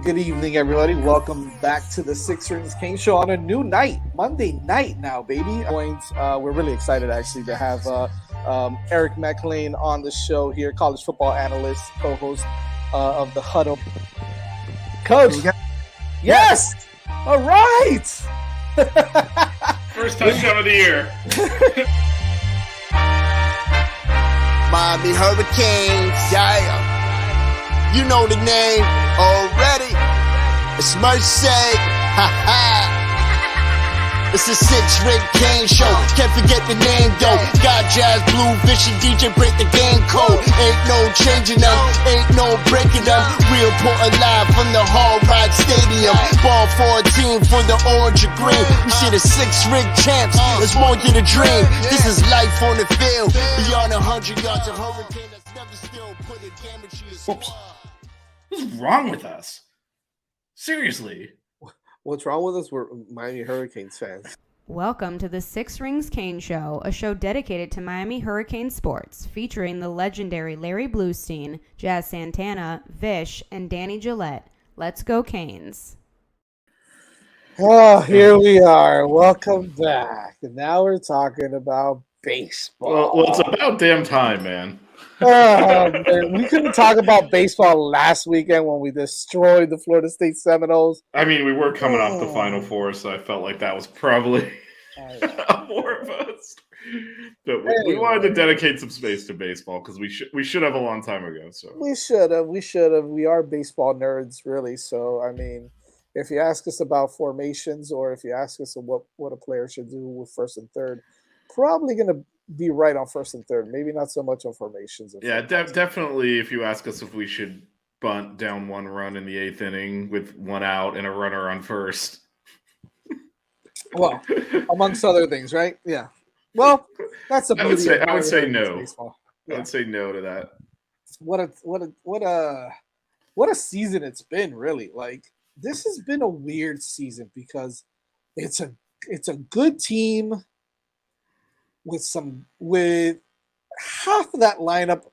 Good evening, everybody. Welcome back to the Six Rings Kane Show on a new night, Monday night now, baby. We're really excited, actually, to have Eric McLean on the show here, college football analyst, co-host of The Huddle. Coach, yes! All right! First touchdown of the year. Miami Hurricanes, yeah. You know the name already. It's Mercy. Ha ha. It's a six-ring Kane show. Can't forget the name though. Got Jazz, Blue, Vision, DJ break the game code. Ain't no changing them, ain't no breaking them. Real Portland live from the Hard Rock Stadium. Ball 14 for the orange and green. We see the six-ring champs. It's more than a dream. This is life on the field. Beyond 100 yards of Hurricane that's never still put a damage to your squad. What's wrong with us? Seriously. What's wrong with us? We're Miami Hurricanes fans. Welcome to the Six Rings Kane Show, a show dedicated to Miami Hurricane sports, featuring the legendary Larry Bluestein, Jazz Santana, Vish, and Danny Gillette. Let's go Canes. Oh, here we are. Welcome back. And now we're talking about baseball. Well, it's about damn time, man. Oh, man. We couldn't talk about baseball last weekend when we destroyed the Florida State Seminoles. I mean, we were coming off the Final Four, so I felt like that was probably more of us. But we wanted to dedicate some space to baseball because we should have a long time ago. So we should have. We are baseball nerds, really. So I mean, if you ask us about formations or if you ask us what a player should do with first and third, probably going to be right on first and third. Maybe not so much on formations. Yeah, definitely. If you ask us if we should bunt down one run in the eighth inning with one out and a runner on first. Well, amongst other things, right? Yeah. Well, that's a beauty. I would say no. Yeah. I would say no to that. What a season it's been, really. Like, this has been a weird season because it's a good team with half of that lineup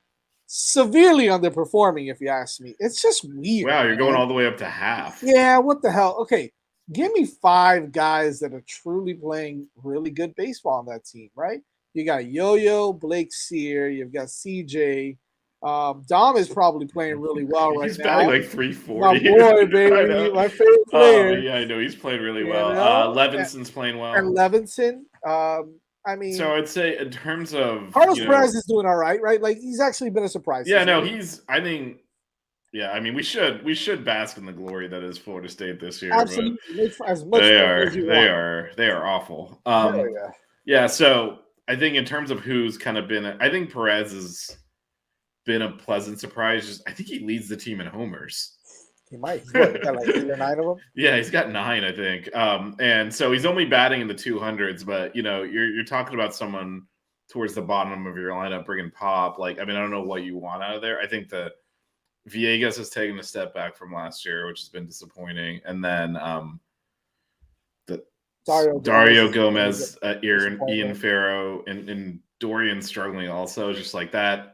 severely underperforming, if you ask me. It's just weird. Wow, you're going all the way up to half. Yeah, what the hell? Okay, give me 5 guys that are truly playing really good baseball on that team, right? You got Yo-Yo, Blake Sear, you've got CJ. Dom is probably playing really well right now. He's batting like 340. My boy, baby, my favorite player. Yeah, I know. He's playing really well. Levinson's playing well. And Levinson, I mean, so I'd say in terms of Carlos Perez is doing all right? Like he's actually been a surprise. Yeah, no, I think. Yeah, I mean, we should bask in the glory that is Florida State this year. Absolutely, as much they are awful. Yeah, so I think in terms of who's kind of been, I think Perez has been a pleasant surprise. I think he leads the team in homers. He might. He's got like 8 or 9 of them. Yeah, he's got 9, I think. And so he's only batting in the 200s, but you're talking about someone towards the bottom of your lineup bringing pop. Like, I mean, I don't know what you want out of there. I think that Villegas has taken a step back from last year, which has been disappointing. And then Dario Gomez, Ian Farrow, and Dorian struggling also. Just like that.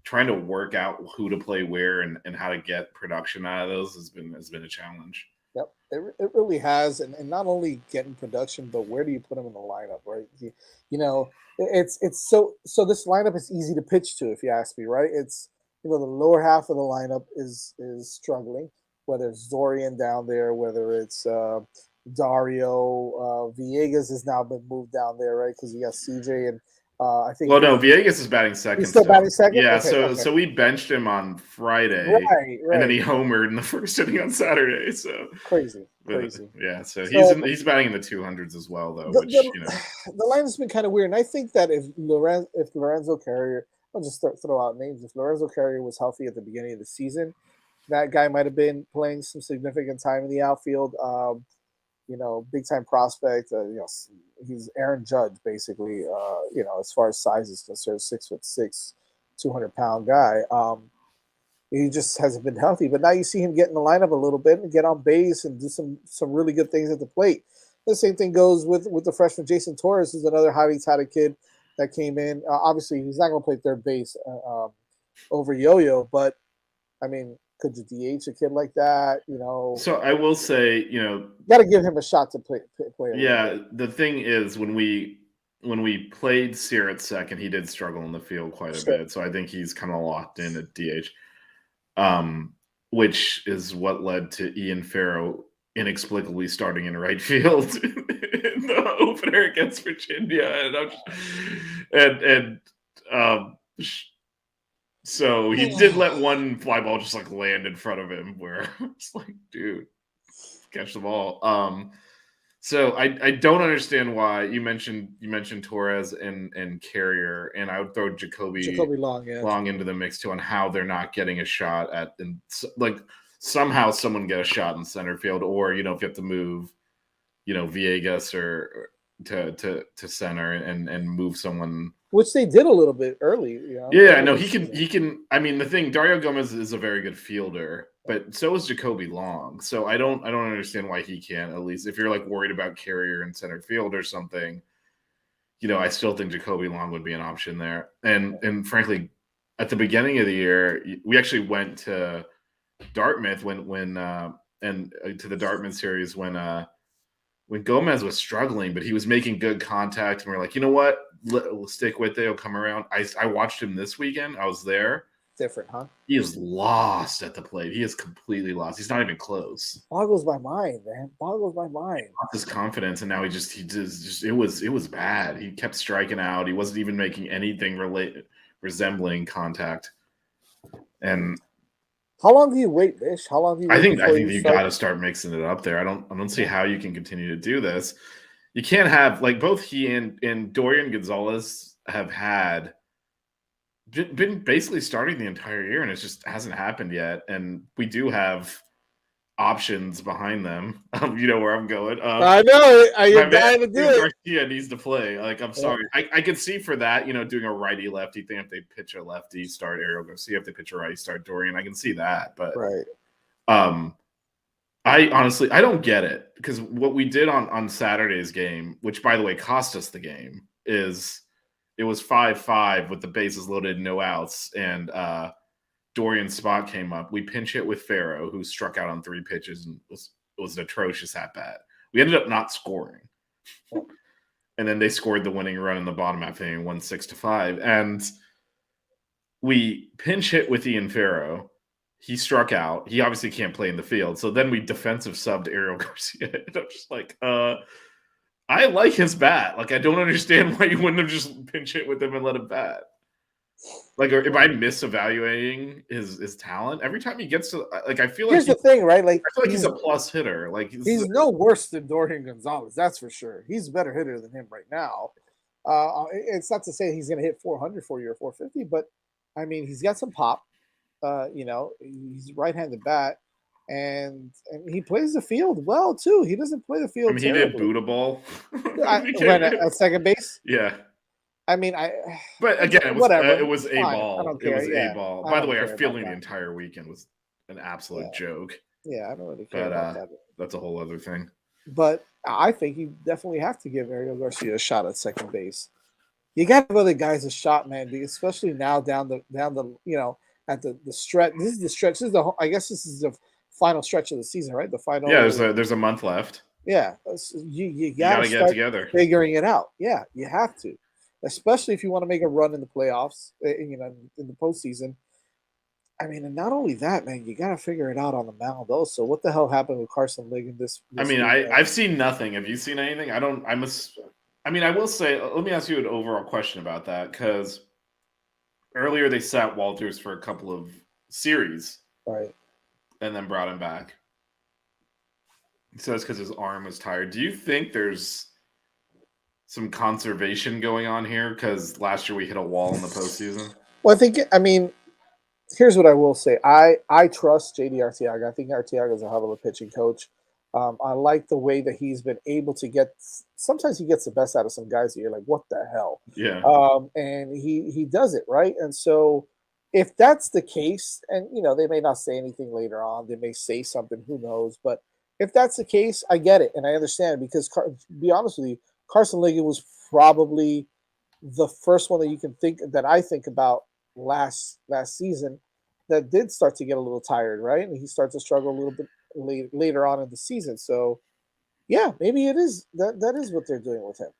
Trying to work out who to play where and how to get production out of those has been a challenge. Yep, it really has, and not only getting production, but where do you put them in the lineup, right? It's so this lineup is easy to pitch to, if you ask me, right? It's the lower half of the lineup is struggling, whether it's Dorian down there, whether it's Dario, Villegas has now been moved down there, right? Because you got CJ and. I think. Well, no, Villegas is batting second. He's still batting second. Yeah, so we benched him on Friday, right. And then he homered in the first inning on Saturday. So crazy. Yeah, so he's batting in the 200s as well, though. The line's been kind of weird, and I think that if Lorenzo Carrier, I'll just throw out names. If Lorenzo Carrier was healthy at the beginning of the season, that guy might have been playing some significant time in the outfield. Big time prospect. He's Aaron Judge, basically. As far as size is concerned, 6'6", 200-pound guy. He just hasn't been healthy. But now you see him get in the lineup a little bit and get on base and do some really good things at the plate. The same thing goes with the freshman Jason Torres, who's another highly touted kid that came in. Obviously, he's not going to play third base over Yo-Yo, but I mean, Could you DH a kid like that? So I will say, got to give him a shot to play a little yeah, bit. the thing is when we played Sear at second, he did struggle in the field quite a Sure. bit. So I think he's kind of locked in at DH. Which is what led to Ian Farrow inexplicably starting in right field in the opener against Virginia, um, so he did let one fly ball just like land in front of him, where it's like, dude, catch the ball. So I don't understand why you mentioned Torres and Carrier, and I would throw Jacoby Long, yeah. Long into the mix too on how they're not getting a shot at, and like somehow someone get a shot in center field, or if you have to move, Viegas or to center and move someone. Which they did a little bit early. Yeah, I know he can. I mean, the thing, Dario Gomez is a very good fielder, but so is Jacoby Long. So I don't understand why he can't. At least if you're like worried about Carrier in center field or something, I still think Jacoby Long would be an option there. And frankly, at the beginning of the year, we actually went to Dartmouth to the Dartmouth series when Gomez was struggling, but he was making good contact, and we're like, you know what? We'll stick with it. He'll come around. I watched him this weekend. I was there. Different, huh? He is lost at the plate. He is completely lost. He's not even close. Boggles my mind, man. Boggles my mind. Lost his confidence, and now he just it was bad. He kept striking out. He wasn't even making anything resembling contact. And how long do you wait, Bish? How long do you wait? I think you got to start mixing it up there. I don't see how you can continue to do this. You can't have, like, both he and Dorian Gonzalez have been basically starting the entire year, and it just hasn't happened yet. And we do have options behind them. You know where I'm going. I know. You're dying to do it. Garcia needs to play. Like, I'm sorry. I could see for that, doing a righty lefty thing. If they pitch a lefty, start Ariel Garcia. If they pitch a righty, start Dorian. I can see that. But I honestly, I don't get it, because what we did on Saturday's game, which by the way cost us the game, is it was 5-5 with the bases loaded, no outs, and Dorian's spot came up. We pinch hit with Farrow, who struck out on 3 pitches and was an atrocious at bat. We ended up not scoring, and then they scored the winning run in the bottom half inning, 6-5, and we pinch hit with Ian Farrow. He struck out. He obviously can't play in the field. So then we defensive subbed Ariel Garcia. And I'm just like, I like his bat. Like, I don't understand why you wouldn't have just pinch hit with him and let him bat. Like, am I misevaluating his talent? Every time he gets to, like, I feel like here's the thing, right? Like, I feel like he's a plus hitter. Like, he's no worse than Dorian Gonzalez, that's for sure. He's a better hitter than him right now. It's not to say he's going to hit 400 for you or 450, but I mean, he's got some pop. He's right-handed bat, and he plays the field well too. He doesn't play the field. I mean, he did boot a ball when at second base. Yeah. I mean, But again, it was whatever. It was a ball. I don't care. It was a ball. By the way, our fielding the entire weekend was an absolute joke. Yeah, I don't really care about that. That's a whole other thing. But I think you definitely have to give Ariel Garcia a shot at second base. You got to give other guys a shot, man. Especially now down the at the stretch. This is the stretch. I guess this is the final stretch of the season, right? The final. Yeah, there's a month left. Yeah, you got to get together, figuring it out. Yeah, you have to, especially if you want to make a run in the playoffs. In the postseason. I mean, and not only that, man, you got to figure it out on the mound also. What the hell happened with Carson Ligon this I mean, I've seen nothing. Have you seen anything? I will say, let me ask you an overall question about that, because earlier they sat Walters for a couple of series, right, and then brought him back. So that's because his arm was tired. Do you think there's some conservation going on here? Because last year we hit a wall in the postseason. Well, I mean, here's what I will say. I trust JD Arteaga. I think Arteaga is a hell of a pitching coach. I like the way that he's been able to get. Sometimes he gets the best out of some guys that you're like, what the hell? Yeah. And he does it right. And so, if that's the case, and they may not say anything later on, they may say something. Who knows? But if that's the case, I get it and I understand, because to be honest with you, Carson Ligon was probably the first one that I think about last season. that did start to get a little tired, right? And he started to struggle a little bit later on in the season. So yeah, maybe it is that is what they're doing with him.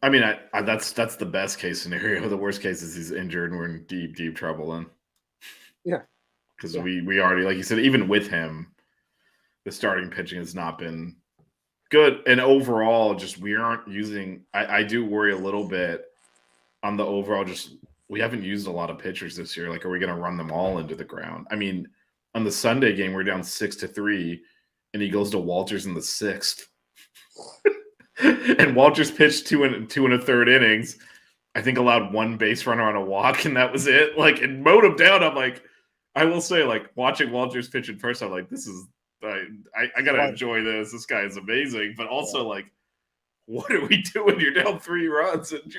I mean, that's the best case scenario. The worst case is he's injured and we're in deep trouble then. Yeah, because Yeah. we already, like you said, even with him, the starting pitching has not been good, and overall, just we aren't using. I do worry a little bit on the overall. Just we haven't used a lot of pitchers this year. Like, are we going to run them all into the ground? I mean, on the Sunday game, we're down 6-3, and he goes to Walters in the 6th. And Walters pitched two and a third innings. I think allowed one base runner on a walk, and that was it. Like, and mowed him down. I'm like, I will say, like, watching Walters pitch in person, I'm like, this is I gotta enjoy this. This guy is amazing. But also, like, what are we doing? You're down 3 runs, and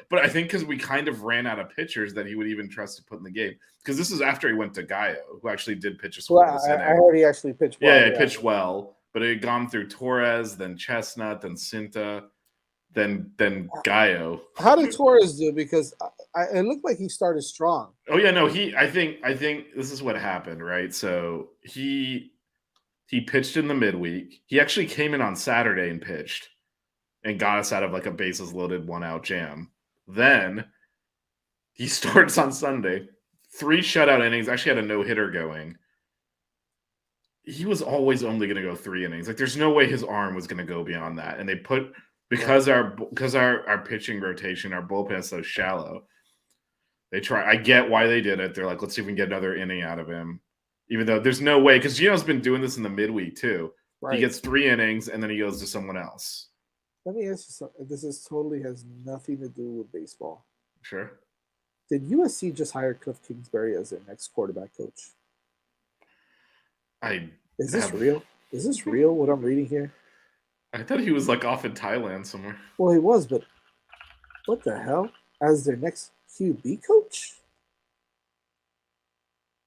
but I think because we kind of ran out of pitchers that he would even trust to put in the game. Because this is after he went to Gallo, who actually did pitch a scoreless inning. I heard he actually pitched well. Yeah, he pitched well, but it had gone through Torres, then Chestnut, then Cinta, then Gallo. How did Torres do? Because it looked like he started strong. Oh yeah, no, I think this is what happened, right? So he pitched in the midweek. He actually came in on Saturday and pitched and got us out of like a bases loaded 1-out jam. Then he starts on Sunday, 3 shutout innings, actually had a no-hitter going. He was always only going to go 3 innings. Like, there's no way his arm was going to go beyond that. And they put, because our pitching rotation, our bullpen is so shallow, they try. I get why they did it. They're like, let's see if we can get another inning out of him. Even though there's no way, because Gino's been doing this in the midweek too. Right. He gets 3 innings and then he goes to someone else. Let me ask you something. This totally has nothing to do with baseball. Sure. Did USC just hire Cliff Kingsbury as their next quarterback coach? Is this real? Is this real, what I'm reading here? I thought he was like off in Thailand somewhere. Well, he was, but what the hell? As their next QB coach?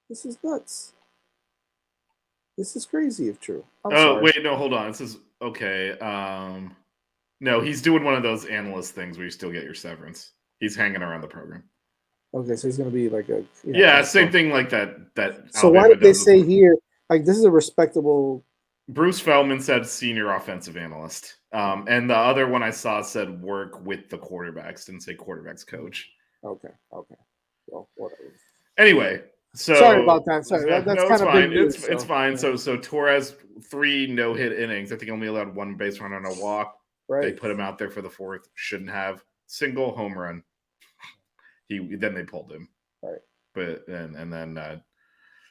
This is nuts. This is crazy if true. Sorry. Wait, no, hold on. This is okay. No, he's doing one of those analyst things where you still get your severance. He's hanging around the program. Okay, so he's going to be like a same thing like that. So why did they say here, like, this is a respectable? Bruce Feldman said senior offensive analyst, and the other one I saw said work with the quarterbacks. Didn't say quarterbacks coach. Okay. Well, whatever. Anyway. So sorry about that. Sorry, that's kind of fine. big news, it's fine. Yeah. So Torres 3 no-hit innings. I think only allowed 1 base runner on a walk. Right. They put him out there for the 4th. Shouldn't have. Single home run. Then they pulled him. Right. But and then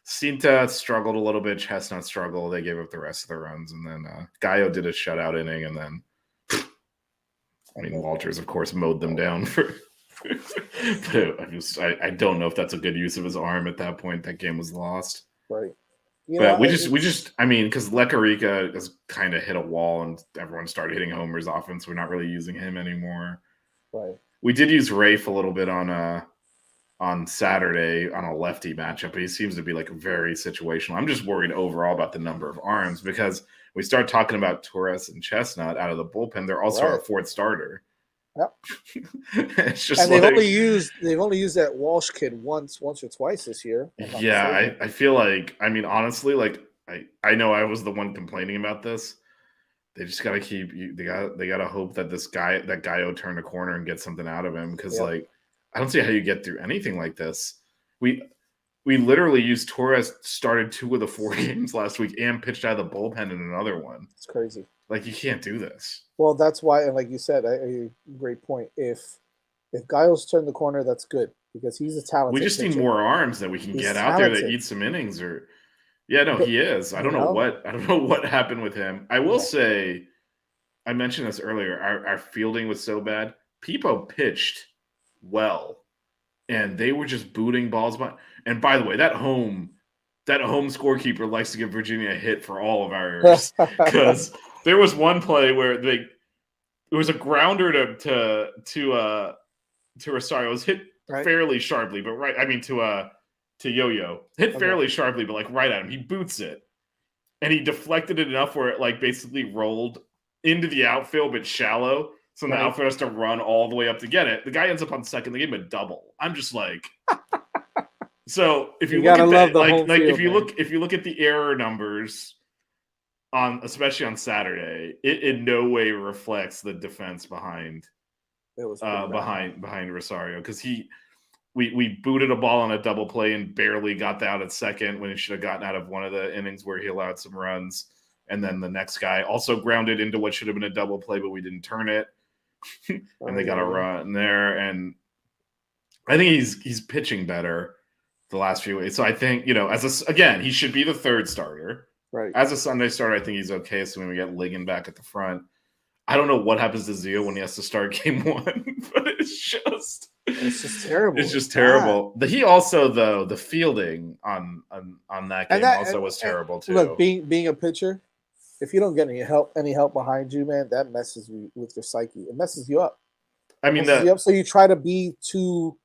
Cinta struggled a little bit. Chestnut struggled. They gave up the rest of the runs, and then Gallo did a shutout inning, and then Walters, of course, mowed them down for. But I don't know if that's a good use of his arm at that point. That game was lost. Right. But we just I mean, because Lecarica has kind of hit a wall and everyone started hitting homers often, so we're not really using him anymore. Right. We did use Rafe a little bit on Saturday on a lefty matchup, but he seems to be like very situational. I'm just worried overall about the number of arms because we start talking about Torres and Chestnut out of the bullpen. They're also our 4th starter. Yep. It's just and they've only used that Walsh kid once or twice this year. Yeah, I feel like, I mean, honestly, like I know I was the one complaining about this. They just got to keep. They got to hope that that guy will turn a corner and get something out of him because like I don't see how you get through anything like this. We literally used Torres, started 2 of the 4 games last week and pitched out of the bullpen in another one. It's crazy. Like, you can't do this. Well, that's why, and like you said, a great point. If Giles turned the corner, that's good because he's a talented. We just pitcher. need more arms that we can get out there that eat some innings. Or, yeah, no, he is. I don't know what happened with him. I will say, I mentioned this earlier. Our fielding was so bad. Peepo pitched well, and they were just booting balls. And by the way, that home scorekeeper likes to give Virginia a hit for all of our errors because. There was one play where it was a grounder to Rosario. It was hit fairly sharply, but to Yo-Yo. Hit fairly sharply, but like right at him. He boots it. And he deflected it enough where it like basically rolled into the outfield, but shallow. So the outfield has to run all the way up to get it. The guy ends up on second. They gave him a double. I'm just like, So if you You look gotta at love the like home like field, if you look at the error numbers on especially on Saturday, it in no way reflects the defense behind It was pretty bad. behind Rosario, because we booted a ball on a double play and barely got out at second when he should have gotten out of one of the innings where he allowed some runs. And then the next guy also grounded into what should have been a double play, but we didn't turn it. And they got a run there. And I think he's pitching better the last few weeks. So I think, again, he should be the third starter. Right. As a Sunday starter, I think he's okay. So when we get Ligon back at the front, I don't know what happens to Zeal when he has to start game one, but it's just terrible. It's just terrible. He also, though, the fielding on that game also was terrible too. Look, being a pitcher, if you don't get any help behind you, man, that messes with your psyche. It messes you up. I mean, so you try to be too,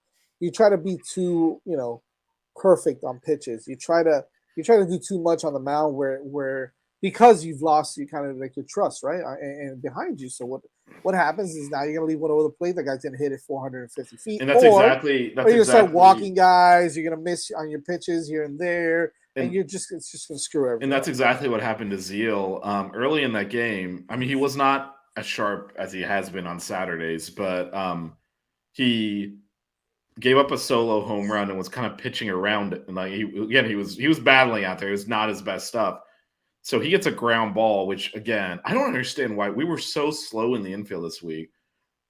perfect on pitches. You try to do too much on the mound where because you've lost, you kind of like your trust, right? And behind you. So what happens is now you're gonna leave one over the plate. The guy's gonna hit it 450 feet, and that's exactly. Or you're gonna start walking guys. You're gonna miss on your pitches here and there, and it's just gonna screw everything. And that's exactly what happened to Zeal early in that game. I mean, he was not as sharp as he has been on Saturdays, but he gave up a solo home run and was kind of pitching around it. And like he was battling out there. It was not his best stuff. So he gets a ground ball, which, again, I don't understand why we were so slow in the infield this week.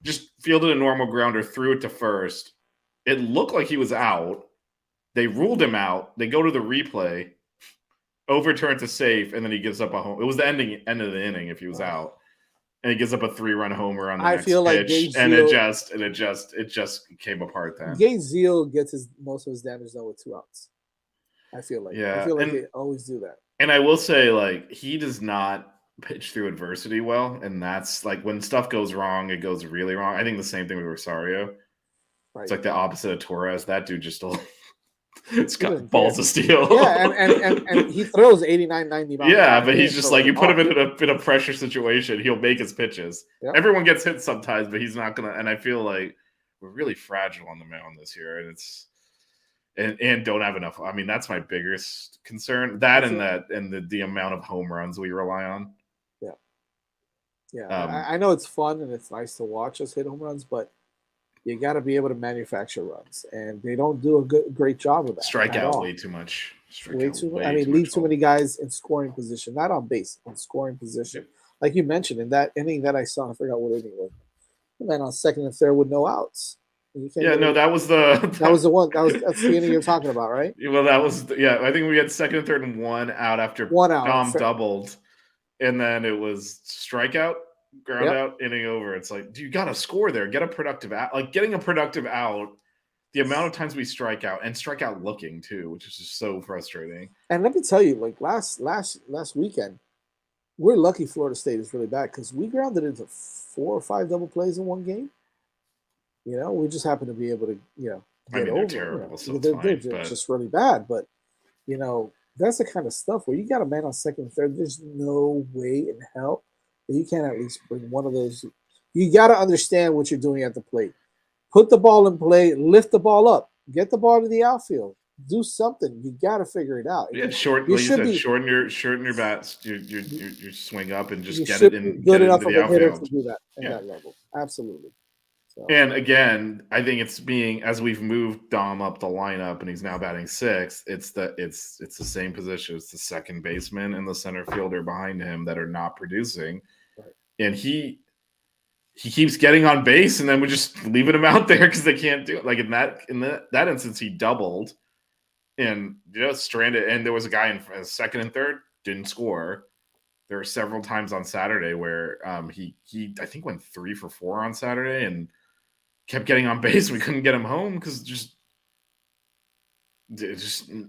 Just fielded a normal grounder, threw it to first. It looked like he was out. They ruled him out. They go to the replay, overturn to safe, and then he gives up a home. It was the end of the inning if he was out. And he gives up a 3-run homer on the next pitch. And it just came apart then. Gage Zeal gets most of his damage done with 2 outs. I feel like they always do that. And I will say, like, he does not pitch through adversity well, and that's like when stuff goes wrong, it goes really wrong. I think the same thing with Rosario. Right. It's like the opposite of Torres. That dude just it's got balls of steel. Yeah, and he throws 89, 90 miles. Yeah, but he's just like, you put him in a pressure situation, he'll make his pitches. Yep. Everyone gets hit sometimes, but he's not gonna. And I feel like we're really fragile on the mound this year, and it's. And don't have enough. I mean, that's my biggest concern. And the amount of home runs we rely on. Yeah. I know it's fun and it's nice to watch us hit home runs, but you got to be able to manufacture runs, and they don't do a great job of that. Strike out way too much. Leave too many guys in scoring position, not on base, in scoring position. Yep. Like you mentioned in that inning that I saw, I forgot what inning it was. The man on second and third with no outs. That was the one. That's the inning you're talking about, right? Well, I think we had second and third and 1 out after Dom doubled, and then it was strikeout, ground out, inning over. It's like, you got to score there, get a productive out. Like getting a productive out, the amount of times we strike out and strike out looking too, which is just so frustrating. And let me tell you, like last weekend, we're lucky Florida State is really bad because we grounded into 4 or 5 double plays in one game. We just happen to be able to, get over. They're terrible, so they're just really bad. But, that's the kind of stuff where you got a man on second and third. There's no way in hell that you can't at least bring one of those. You got to understand what you're doing at the plate. Put the ball in play, lift the ball up, get the ball to the outfield, do something. You got to figure it out. Yeah, shorten your bats, your swing up, and just get it in. Good enough of a hitter to do that at that level. Absolutely. So. And again, I think it's as we've moved Dom up the lineup and he's now batting 6th, it's the same position. It's the second baseman and the center fielder behind him that are not producing. Right. And he keeps getting on base, and then we're just leaving him out there because they can't do it. Like in that instance, he doubled and just stranded. And there was a guy in second and third, didn't score. There were several times on Saturday where he I think went 3 for 4 on Saturday and kept getting on base. We couldn't get him home because just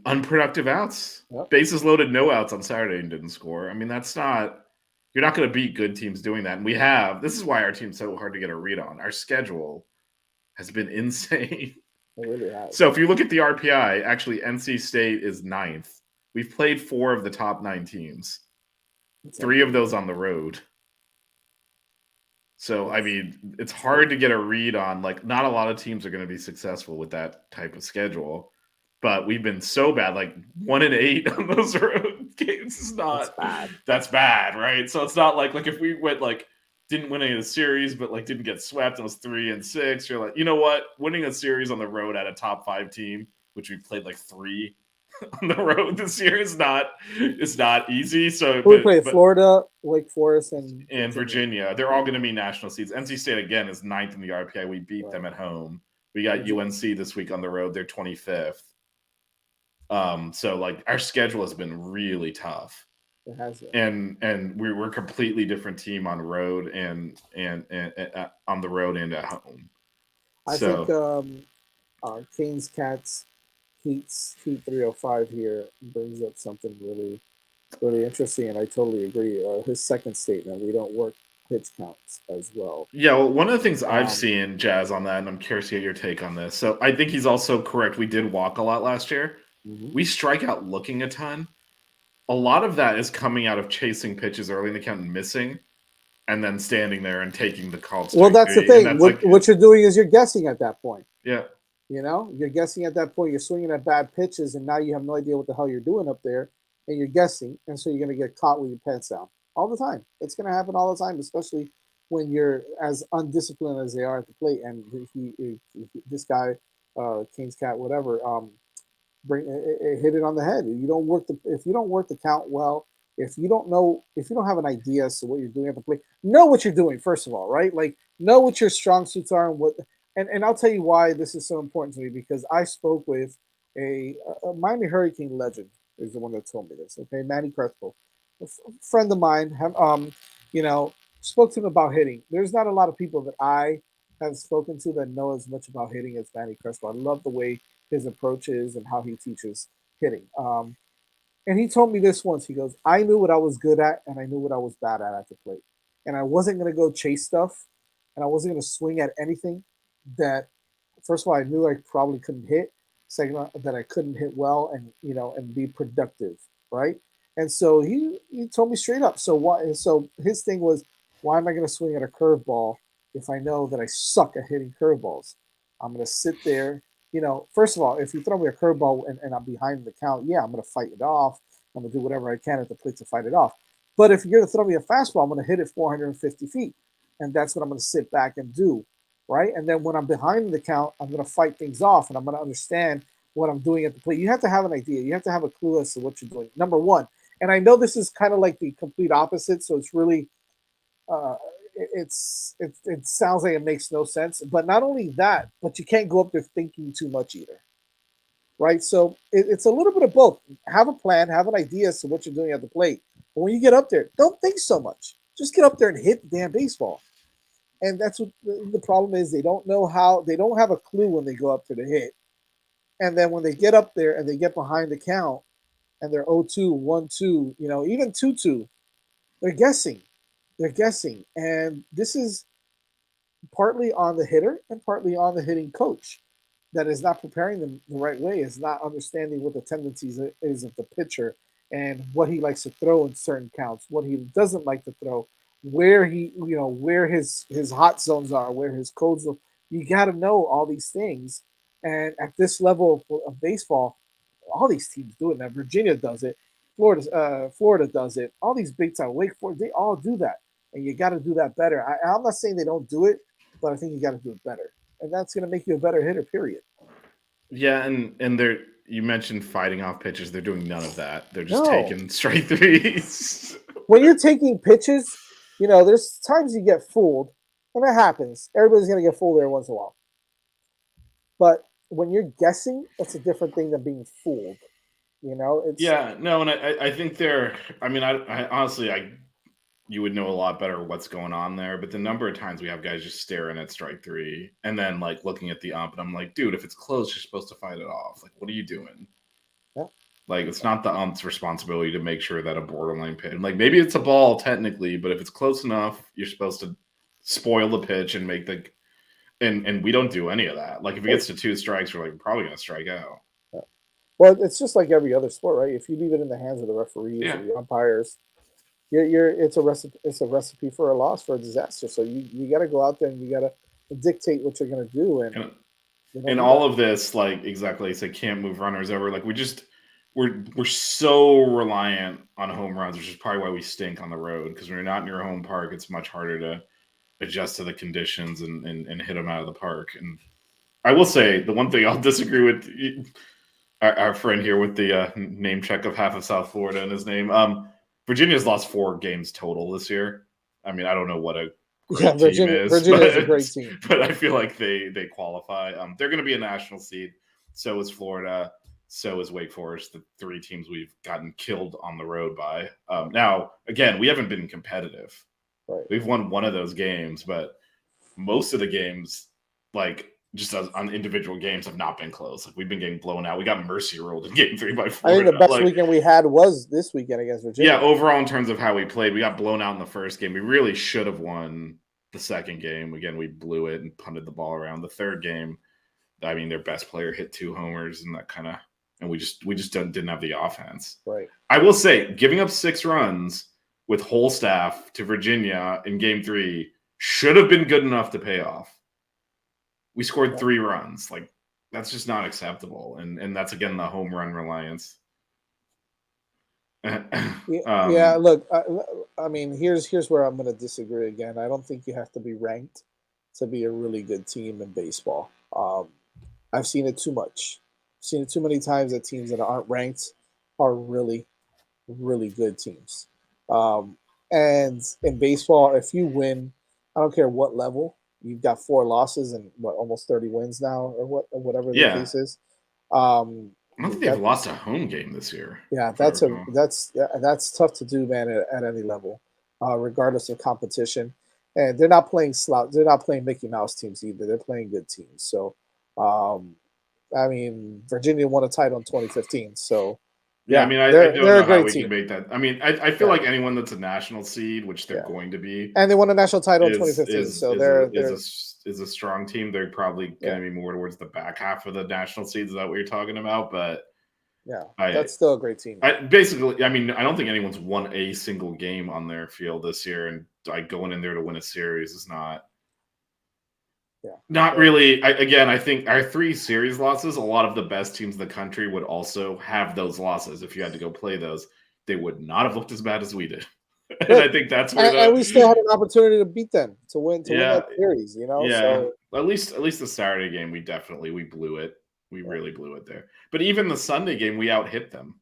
unproductive outs. Yep. Bases loaded, no outs on Saturday and didn't score. I mean, you're not going to beat good teams doing that. And this is why our team's so hard to get a read on. Our schedule has been insane. It really has. So if you look at the RPI, actually NC State is 9th. We've played 4 of the top 9 teams. 3 of those on the road. So, I mean, it's hard to get a read on, like, not a lot of teams are going to be successful with that type of schedule. but we've been so bad, like 1-8 on those road games is not that's bad, right? So it's not like if we went like didn't win any of the series, but like didn't get swept and was 3-6, you're like, you know what? Winning a series on the road at a top 5 team, which we played like 3 on the road this year, is not easy. So Who we played? but Florida, Wake Forest, and Virginia, they're all going to be national seeds. NC State again is 9th in the RPI. We beat them at home. We got UNC this week on the road. They're 25th. So like our schedule has been really tough. It has been. And we're a completely different team on road and on the road and at home. I think Canes Cats Heat 305 here brings up something really, really interesting, and I totally agree. His second statement: we don't work pitch counts as well. Yeah, well, one of the things I've seen, Jazz, on that, and I'm curious to get your take on this. So I think he's also correct. We did walk a lot last year. Mm-hmm. We strike out looking a ton. A lot of that is coming out of chasing pitches early in the count and missing, and then standing there and taking the call. Well, that's the thing. What you're doing is you're guessing at that point. Yeah. You're guessing at that point. You're swinging at bad pitches, and now you have no idea what the hell you're doing up there, and you're guessing, and so you're going to get caught with your pants down all the time. It's going to happen all the time, especially when you're as undisciplined as they are at the plate. And this guy, King's Cat, whatever, hit it on the head. If you don't work the count well, if you don't have an idea as to what you're doing at the plate, know what you're doing first of all, right? Like know what your strong suits are and what. And I'll tell you why this is so important to me, because I spoke with a Miami Hurricane legend is the one that told me this. Okay, Manny Crespo, a friend of mine. Spoke to him about hitting. There's not a lot of people that I have spoken to that know as much about hitting as Manny Crespo. I love the way his approach is and how he teaches hitting. And he told me this once. He goes, I knew what I was good at and I knew what I was bad at the plate. And I wasn't going to go chase stuff and I wasn't going to swing at anything that, first of all, I knew I probably couldn't hit. Second, that I couldn't hit well and be productive, right? And so he told me straight up. So his thing was, why am I going to swing at a curveball if I know that I suck at hitting curveballs? I'm going to sit there. First of all, if you throw me a curveball and I'm behind the count, yeah, I'm going to fight it off. I'm going to do whatever I can at the plate to fight it off. But if you're going to throw me a fastball, I'm going to hit it 450 feet. And that's what I'm going to sit back and do, right? And then when I'm behind the count, I'm going to fight things off and I'm going to understand what I'm doing at the plate. You have to have an idea. You have to have a clue as to what you're doing, number one. And I know this is kind of like the complete opposite, so it's really it sounds like it makes no sense. But not only that, but you can't go up there thinking too much either, right? So it's a little bit of both. Have a plan, have an idea as to what you're doing at the plate. But when you get up there, don't think so much. Just get up there and hit the damn baseball. And that's what the problem is. They don't know how. They don't have a clue when they go up to the hit. And then when they get up there and they get behind the count and they're 0-2, 1-2, even 2-2, they're guessing. They're guessing. And this is partly on the hitter and partly on the hitting coach that is not preparing them the right way, is not understanding what the tendencies is of the pitcher and what he likes to throw in certain counts, what he doesn't like to throw, where where his hot zones are, where his cold zones. You got to know all these things. And at this level of baseball, all these teams do it. Now Virginia does it, Florida does it. All these big time, Wake Forest, they all do that, and you got to do that better. I'm not saying they don't do it, but I think you got to do it better, and that's going to make you a better hitter. Period. Yeah, and you mentioned fighting off pitches. They're doing none of that. They're just taking straight threes. When you're taking pitches, there's times you get fooled, and that happens. Everybody's going to get fooled every once in a while. But when you're guessing, that's a different thing than being fooled. And I think I honestly, you would know a lot better what's going on there, but the number of times we have guys just staring at strike three and then like looking at the ump, and I'm like, dude, if it's close, you're supposed to fight it off. Like, what are you doing? Yeah. Like, it's not the ump's responsibility to make sure that a borderline pitch, like maybe it's a ball technically, but if it's close enough, you're supposed to spoil the pitch and make the. And we don't do any of that. Like if it gets to 2 strikes, we're like probably gonna strike out. Yeah. Well, it's just like every other sport, right? If you leave it in the hands of the referees or the umpires, it's a recipe for a loss, for a disaster. So you got to go out there and you got to dictate what you're going to do. in all of this, like exactly, like, say can't move runners over. Like we're so reliant on home runs, which is probably why we stink on the road. Because when you're not in your home park, it's much harder to adjust to the conditions and hit them out of the park. And I will say the one thing I'll disagree with our friend here with the name check of half of South Florida in his name. Virginia's lost 4 games total this year. I mean, I don't know what a great team is. Virginia is a great team, but I feel like they qualify. They're going to be a national seed. So is Florida. So is Wake Forest. The 3 teams we've gotten killed on the road by. Now, again, we haven't been competitive. Right. We've won one of those games, but most of the games, like just on individual games, have not been close. Like we've been getting blown out. We got mercy ruled in Game 3 by Florida. I think the best weekend we had was this weekend against Virginia. Yeah, overall in terms of how we played, we got blown out in the first game. We really should have won the second game. Again, we blew it and punted the ball around. The third game, I mean, their best player hit 2 homers and that kind of, and we just didn't have the offense. Right. I will say, giving up 6 runs with whole staff to Virginia in Game 3 should have been good enough to pay off. We scored 3 runs. Like, that's just not acceptable. And that's, again, the home run reliance. Yeah, look, I mean, here's where I'm going to disagree again. I don't think you have to be ranked to be a really good team in baseball. I've seen it too much. I've seen it too many times that teams that aren't ranked are really, really good teams. And in baseball, if you win, I don't care what level, you've got 4 losses and almost 30 wins now, or whatever the case is. I don't think they've lost a home game this year. Yeah, that's tough to do, man, at any level, regardless of competition. And they're not playing They're not playing Mickey Mouse teams either. They're playing good teams. So, I mean, Virginia won a title in 2015. So, yeah, I mean, I don't know how we can make that. I mean, I feel like anyone that's a national seed, which they're going to be, and they won a national title in 2015. So is a strong team. They're probably going to be more towards the back half of the national seeds. Is that what you're talking about? But yeah, that's still a great team. Basically, I mean, I don't think anyone's won a single game on their field this year, and like going in there to win a series is not. Yeah. Not really. I think our 3 series losses, a lot of the best teams in the country would also have those losses. If you had to go play those, they would not have looked as bad as we did. And I think that's where and we still had an opportunity to beat them, to win that series, you know? Yeah. So, at least the Saturday game, we blew it. We really blew it there. But even the Sunday game, we out-hit them.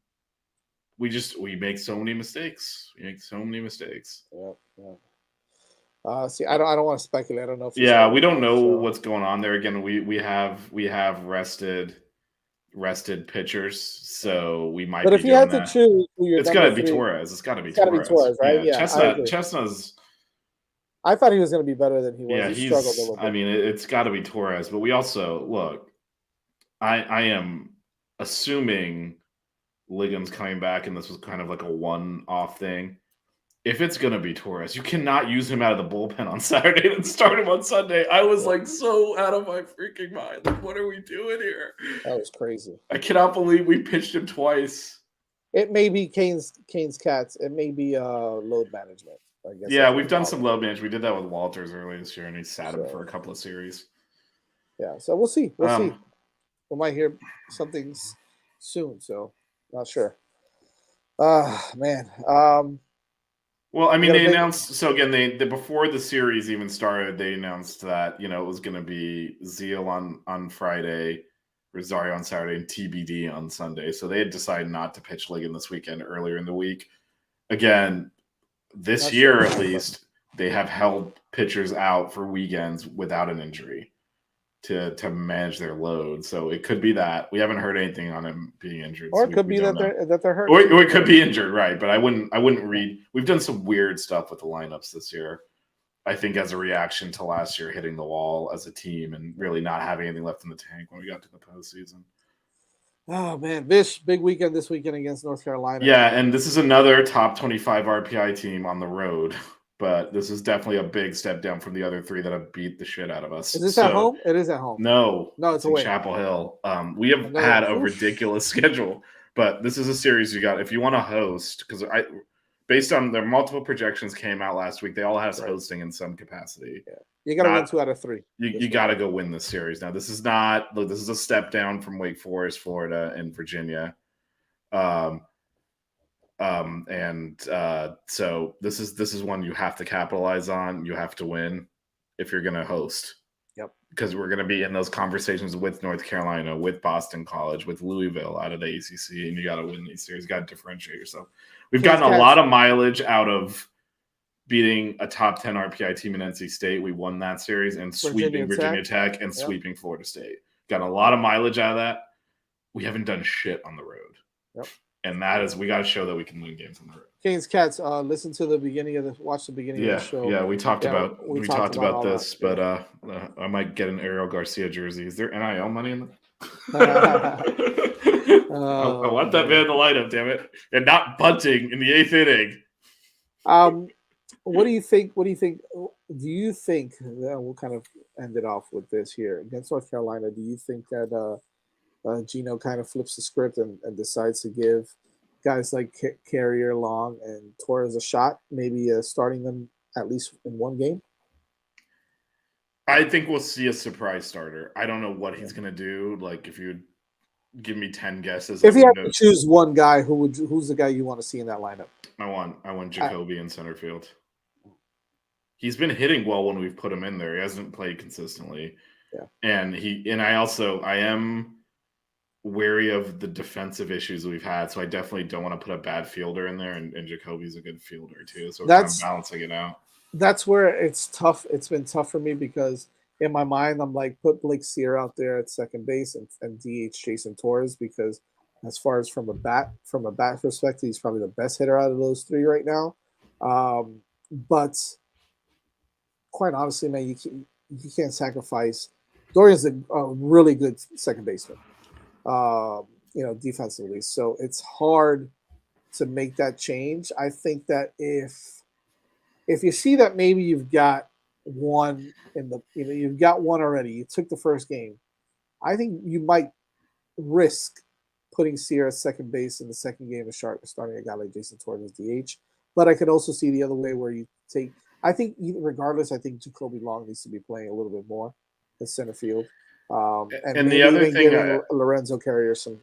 We make so many mistakes. Yeah. See, I don't want to speculate. I don't know if we don't know what's going on there. Again, we have rested pitchers, so we might. But if you had to choose, it's got to be Torres. It's got to be Torres, right? Yeah, Chestnut's. I thought he was going to be better than he was. Yeah, he struggled a little bit. I mean, it's got to be Torres. But we also look. I am assuming Ligon's coming back, and this was kind of like a one-off thing. If it's going to be Torres, you cannot use him out of the bullpen on Saturday and start him on Sunday. I was like so out of my freaking mind. Like, what are we doing here? That was crazy. I cannot believe we pitched him twice. It may be Kane's Cats. It may be load management. I guess. Yeah, we've done some load management. We did that with Walters earlier this year, and he sat him for a couple of series. Yeah, so we'll see. We'll see. We might hear something soon, so not sure. Man. Well, I mean, they announced. So again, they before the series even started, they announced that it was going to be Zeal on Friday, Rosario on Saturday, and TBD on Sunday. So they had decided not to pitch Ligon this weekend earlier in the week. Again, this year at least, they have held pitchers out for weekends without an injury to manage their load. So it could be that we haven't heard anything on him being injured. Or it could be that they're hurt. Or it could be injured, right? But I wouldn't read. We've done some weird stuff with the lineups this year. I think as a reaction to last year hitting the wall as a team and really not having anything left in the tank when we got to the postseason. Oh man, big weekend this weekend against North Carolina. Yeah, and this is another top 25 RPI team on the road. But this is definitely a big step down from the other 3 that have beat the shit out of us. Is this at home? It is at home. No, it's in away. Chapel Hill. We have had a ridiculous schedule, but this is a series you got. If you want to host, because based on their multiple projections came out last week, they all have us hosting in some capacity. Yeah. You got to win Not 2 out of 3. you got to go win this series. Now, this is not. Look, this is a step down from Wake Forest, Florida, and Virginia. So this is one you have to capitalize on. You have to win if you're going to host. Yep. Because we're going to be in those conversations with North Carolina, with Boston College, with Louisville out of the ACC, and you got to win these series. You got to differentiate yourself. We've gotten a lot of mileage out of beating a top 10 RPI team in NC State. We won that series and sweeping Virginia Tech and sweeping Florida State. Got a lot of mileage out of that. We haven't done shit on the road. Yep. And that is, we got to show that we can win games on the road. Canes Cats, listen to the beginning of watch the beginning of the show. Yeah, we talked about this, but I might get an Ariel Garcia jersey. Is there NIL money in that? I want that man to light up, damn it. And not bunting in the 8th inning. What do you think? Do you think that we'll kind of end it off with this here against North Carolina? Do you think that Gino kind of flips the script and decides to give guys like Carrier, Long, and Torres a shot, maybe starting them at least in one game? I think we'll see a surprise starter. I don't know what he's going to do. Like, if you give me 10 guesses. If you have to choose one guy, who's the guy you want to see in that lineup? I want Jacoby in center field. He's been hitting well when we've put him in there. He hasn't played consistently. Yeah. And I am wary of the defensive issues we've had, so I definitely don't want to put a bad fielder in there, and Jacoby's a good fielder too, so we're kind of balancing it out. That's where it's tough. It's been tough for me because in my mind I'm like, put Blake Sear out there at second base and DH Jason Torres, because as far as from a bat perspective, he's probably the best hitter out of those 3 right now. But quite honestly, man, you can't sacrifice. Dorian's a really good second baseman. Defensively. So it's hard to make that change. I think that if you see that maybe you've got one you've got one already, you took the first game, I think you might risk putting Sierra at second base in the second game and starting a guy like Jason Torres as DH. But I could also see the other way where you take, I think regardless, I think Jacoby Long needs to be playing a little bit more in center field. And the other thing, Lorenzo Carrier some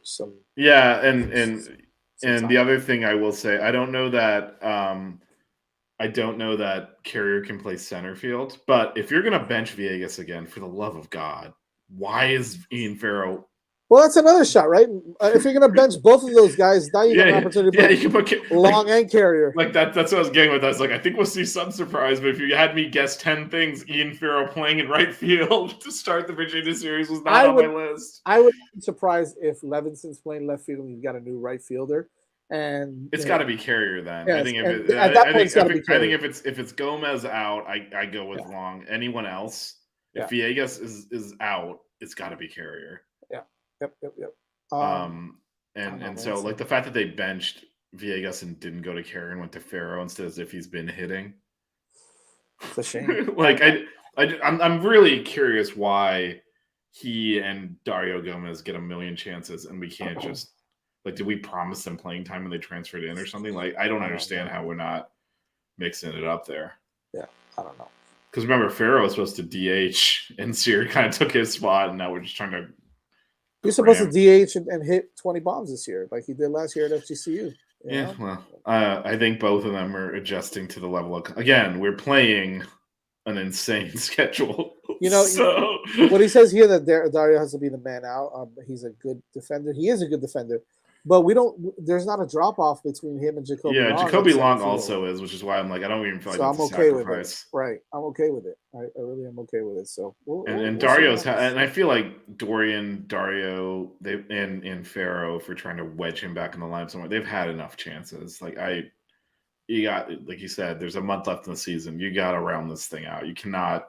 and the other thing I will say, I don't know that Carrier can play center field, but if you're gonna bench Viegas again, for the love of God, why is Ian Farrow? Well, that's another shot, right? If you're gonna bench both of those guys, now you got an opportunity to you can put Long and Carrier. Like that's what I was getting with. I was like, I think we'll see some surprise, but if you had me guess 10 things, Ian Farrow playing in right field to start the Virginia series was not on my list. I would be surprised if Levinson's playing left field and you've got a new right fielder. And it's got to be Carrier then. Yes, I think if it's Gomez out, I go with Long. Anyone else, if Viegas is out, it's got to be Carrier. Yep. So like the fact that they benched Viegas and didn't go to Carrier and went to Farrow instead, as if he's been hitting. It's a shame. Like I'm really curious why he and Dario Gomez get a million chances and we can't just, like, did we promise them playing time when they transferred in or something? Like, I don't understand how we're not mixing it up there. Yeah, I don't know. Because remember, Farrow was supposed to DH and Sear kind of took his spot, and now we're just trying to. He's supposed to DH and hit 20 bombs this year, like he did last year at FGCU. Yeah, well, I think both of them are adjusting to the level of. Again, we're playing an insane schedule. What he says here that Dario has to be the man out. He's a good defender. He is a good defender, but there's not a drop off between him and Jacoby. Yeah, Long Jacoby Long also is, which is why I'm like, I don't even feel like I'm okay with it. Right, I'm okay with it. I really am okay with it. So Dario's and I feel like Dorian, Dario, and Farrow, if we're trying to wedge him back in the line somewhere, they've had enough chances. You got, like you said, there's a month left in the season. You got to round this thing out. You cannot.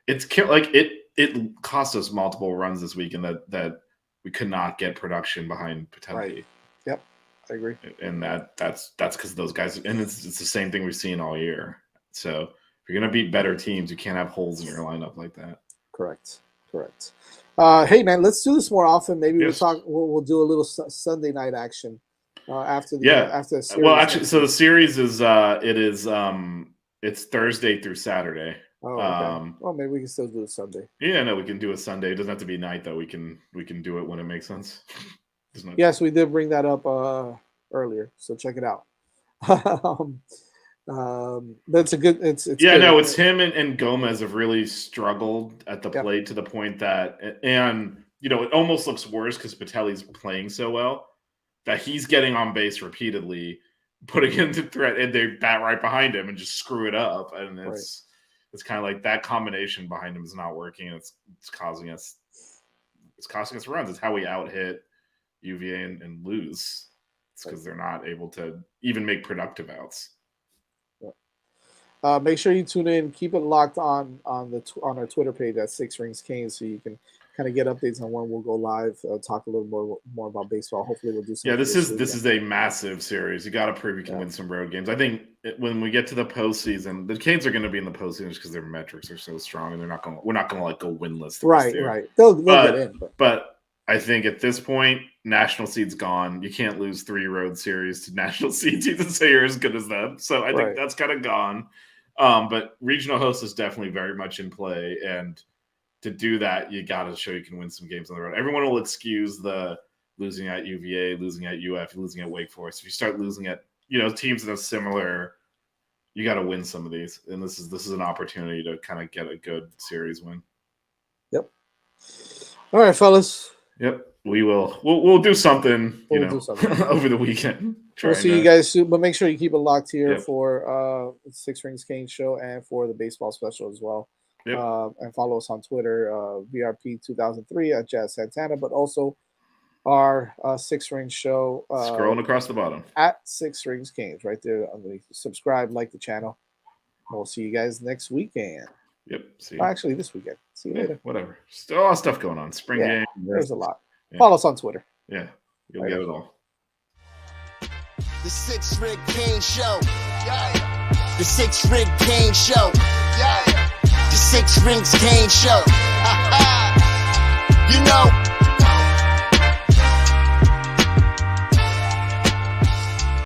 It cost us multiple runs this week, and that we could not get production behind Patenti. Right. Yep, I agree. And that's because of those guys. And it's the same thing we've seen all year. So if you're gonna beat better teams, you can't have holes in your lineup like that. Correct. Hey man, let's do this more often. Maybe we'll do a little Sunday night action after the series. Well, actually, so the series is it's Thursday through Saturday. Oh, okay. Well, maybe we can still do it Sunday. Yeah, no, we can do a Sunday. It doesn't have to be night though. We can do it when it makes sense. Yes, we did bring that up earlier, so check it out. That's a good. It's yeah, good. no, it's him and Gomez have really struggled at the Yep. plate to the point that, and you know, it almost looks worse because Patelli's playing so well that he's getting on base repeatedly, putting into threat, and they bat right behind him and just screw it up, and it's kind of like that combination behind him is not working. It's costing us runs. It's how we out hit UVA and lose. It's because they're not able to even make productive outs. Make sure you tune in. Keep it locked on our Twitter page at Six Rings Canes, so you can kind of get updates on when we'll go live. Talk a little more about baseball. Hopefully, we'll do something. Yeah, this is a massive series. You got to prove you can win some road games. I think when we get to the postseason, the Canes are going to be in the postseason just because their metrics are so strong, and we're not going to like go winless. Right. They'll get in, but I think at this point, national seed's gone. You can't lose 3 road series to national seed teams and say you're as good as them. So I think that's kind of gone. But regional host is definitely very much in play. And to do that, you got to show you can win some games on the road. Everyone will excuse the losing at UVA, losing at UF, losing at Wake Forest. If you start losing at, teams that are similar, you got to win some of these. And this is an opportunity to kind of get a good series win. Yep. All right, fellas. Yep, we will. We'll do something, do something. over the weekend. We'll see you guys soon, but make sure you keep it locked here for Six Rings Canes show and for the baseball special as well. Yep. And follow us on Twitter, VRP 2003 at Jazz Santana, but also our Six Rings show. Scrolling across the bottom. At Six Rings Canes, right there underneath. Subscribe, like the channel. We'll see you guys next weekend. Yep. See you. Actually, this weekend. See you later. Whatever. Still a lot of stuff going on. Spring game. There's a lot. Yeah. Follow us on Twitter. Yeah. You'll get it all. The Six Ring Cane Show. Yeah. The Six Ring Cane Show. Yeah. The Six Rings Cane Show. You know.